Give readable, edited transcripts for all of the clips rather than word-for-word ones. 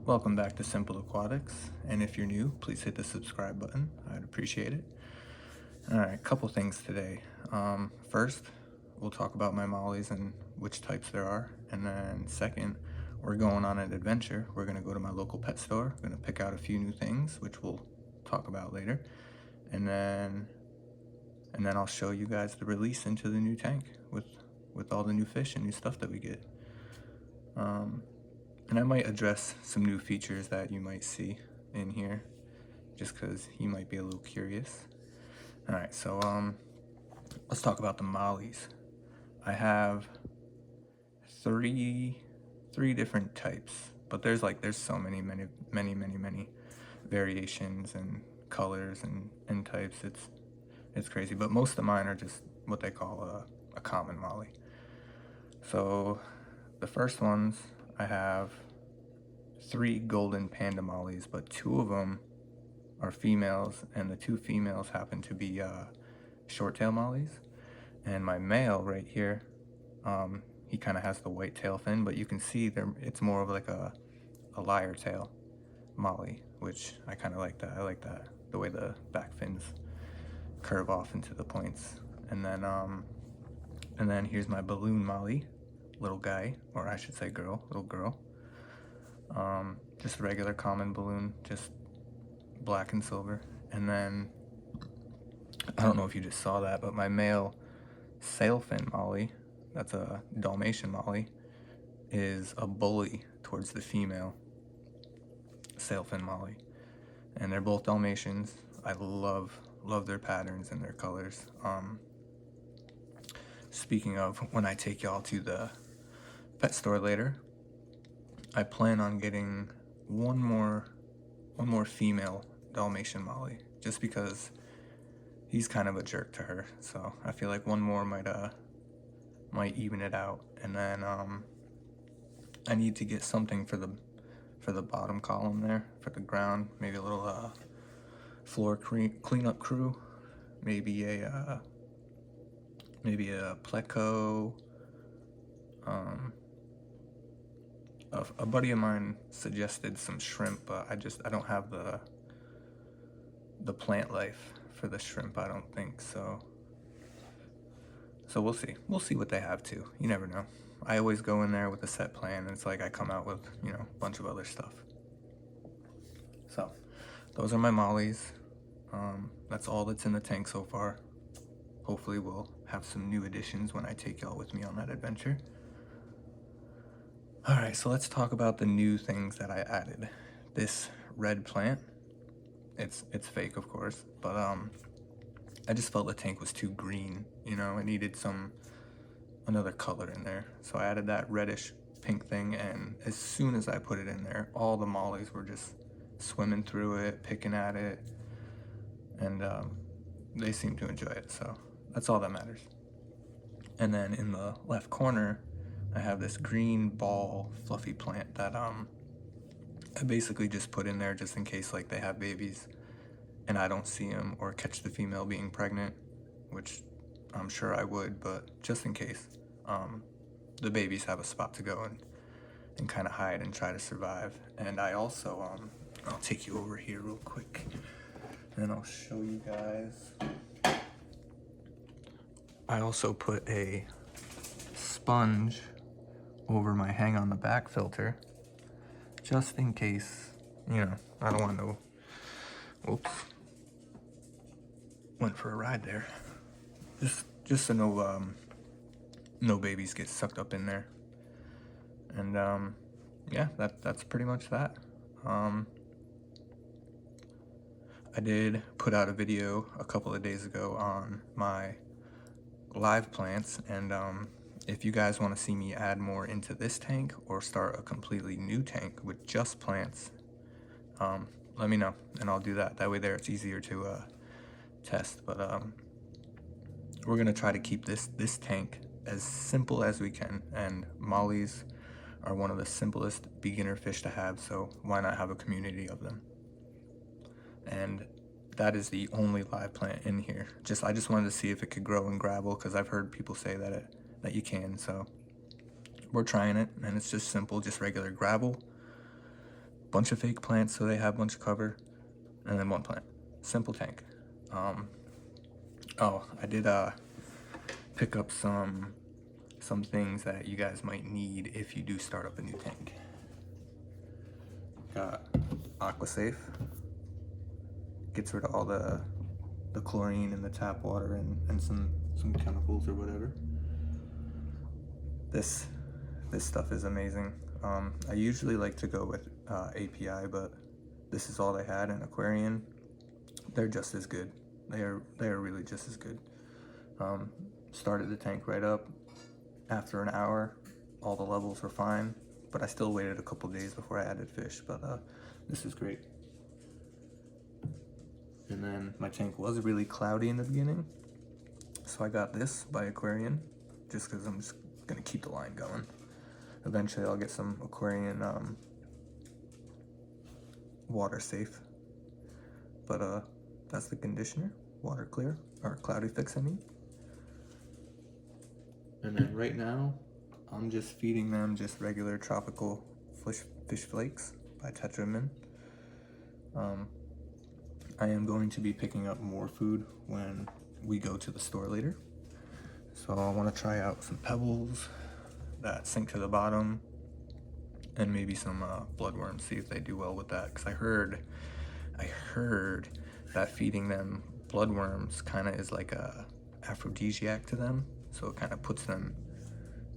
Welcome back to Simple Aquatics, and if you're new, please hit the subscribe button. I'd appreciate it. Alright, couple things today. First, we'll talk about my mollies and which types there are, and then second, we're going on an adventure. We're going to go to my local pet store. We're going to pick out a few new things, which we'll talk about later, and then I'll show you guys the release into the new tank with all the new fish and new stuff that we get. And I might address some new features that you might see in here, just because you might be a little curious. Alright, so let's talk about the mollies. I have three different types, but there's so many variations and colors and types. It's crazy, but most of mine are just what they call a common molly. So the first ones, I have 3 golden panda mollies, but 2 of them are females, and the 2 females happen to be short tail mollies. And my male right here, he kind of has the white tail fin, but you can see there it's more of like a lyre tail molly, which I kind of like that. I like that, the way the back fins curve off into the points. And then here's my balloon molly, little guy, or I should say girl, little girl. Just a regular common balloon, just black and silver. And then I don't know if you just saw that, but my male sailfin molly, that's a Dalmatian molly, is a bully towards the female sailfin molly. And they're both Dalmatians. I love their patterns and their colors. Speaking of, when I take y'all to the pet store later, I plan on getting one more female Dalmatian molly, just because he's kind of a jerk to her. So I feel like one more might even it out. And then I need to get something for the bottom column there, for the ground. Maybe a little floor cleanup crew. Maybe a pleco. A buddy of mine suggested some shrimp, but I don't have the plant life for the shrimp, I don't think. So we'll see what they have too. You never know. I always go in there with a set plan, and it's like I come out with, a bunch of other stuff. So those are my mollies. That's all that's in the tank so far. Hopefully we'll have some new additions when I take y'all with me on that adventure. Alright, so let's talk about the new things that I added. This red plant, it's fake, of course, but I just felt the tank was too green, it needed another color in there. So I added that reddish pink thing, and as soon as I put it in there, all the mollies were just swimming through it, picking at it, and they seemed to enjoy it, so that's all that matters. And then in the left corner, I have this green ball fluffy plant that I basically just put in there just in case they have babies and I don't see them, or catch the female being pregnant, which I'm sure I would, but just in case, the babies have a spot to go and kind of hide and try to survive. And I also, I'll take you over here real quick and I'll show you guys. I also put a sponge over my hang on the back filter, just in case, I don't want no, whoops, went for a ride there, just so no babies get sucked up in there. And yeah, that's pretty much that. I did put out a video a couple of days ago on my live plants, and if you guys want to see me add more into this tank or start a completely new tank with just plants, let me know and I'll do that. That way there it's easier to test. But we're gonna try to keep this tank as simple as we can, and mollies are one of the simplest beginner fish to have, so why not have a community of them? And that is the only live plant in here. I just wanted to see if it could grow in gravel, because I've heard people say that you can, so we're trying it. And it's just simple, just regular gravel, bunch of fake plants so they have a bunch of cover, and then one plant. Simple tank. Oh, I did pick up some things that you guys might need if you do start up a new tank. Got AquaSafe. Gets rid of all the chlorine in the tap water and some chemicals or whatever. This stuff is amazing. I usually like to go with API, but this is all they had in Aquarian. They're just as good. They are really just as good. Started the tank right up. After an hour, all the levels were fine, but I still waited a couple days before I added fish, but this is great. And then my tank was really cloudy in the beginning, so I got this by Aquarian, just because I'm just gonna keep the line going. Eventually I'll get some Aquarian water safe, but that's the conditioner, water clear, or cloudy fix I mean. And then right now I'm just feeding them just regular tropical fish flakes by Tetra Min. I am going to be picking up more food when we go to the store later. So I want to try out some pebbles that sink to the bottom, and maybe some bloodworms, see if they do well with that. Because I heard that feeding them bloodworms kind of is like a aphrodisiac to them. So it kind of puts them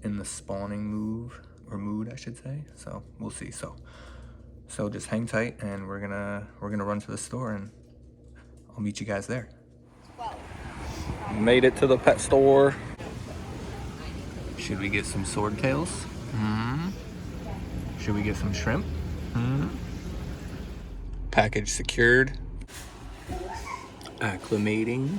in the spawning mood, I should say. So we'll see. So just hang tight, and we're gonna run to the store, and I'll meet you guys there. Made it to the pet store. Should we get some swordtails? Should we get some shrimp? Package secured. Acclimating.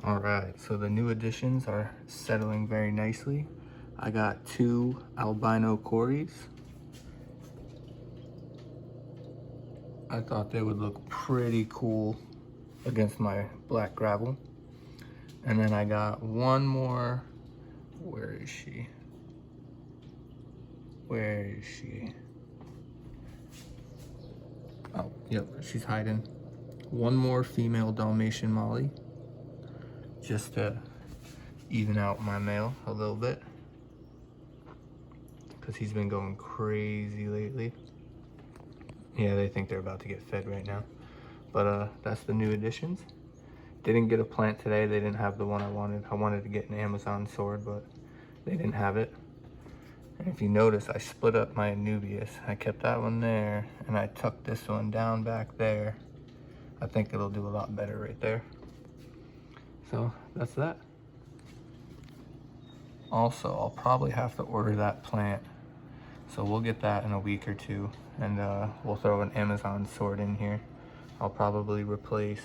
All right, so the new additions are settling very nicely. I got 2 albino cories. I thought they would look pretty cool against my black gravel. And then I got one more. Where is she? Where is she? Oh, yep, she's hiding. One more female Dalmatian Molly, just to even out my male a little bit, because he's been going crazy lately. Yeah, they think they're about to get fed right now. But that's the new additions. Didn't get a plant today. They didn't have the one I wanted. I wanted to get an Amazon sword, but they didn't have it. And if you notice, I split up my Anubias. I kept that one there, and I tucked this one down back there. I think it'll do a lot better right there. So that's that. Also, I'll probably have to order that plant. So we'll get that in a week or two, and we'll throw an Amazon sword in here. I'll probably replace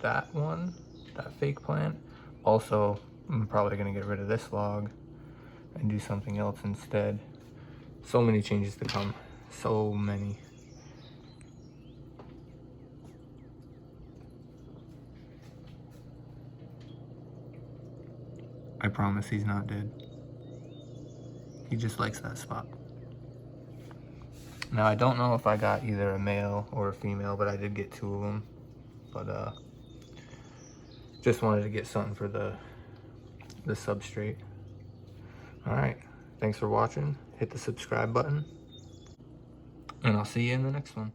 that one, that fake plant. Also, I'm probably gonna get rid of this log and do something else instead. So many changes to come. So many. I promise he's not dead. He just likes that spot. Now, I don't know if I got either a male or a female, but I did get 2 of them. But just wanted to get something for the substrate. All right, thanks for watching. Hit the subscribe button, and I'll see you in the next one.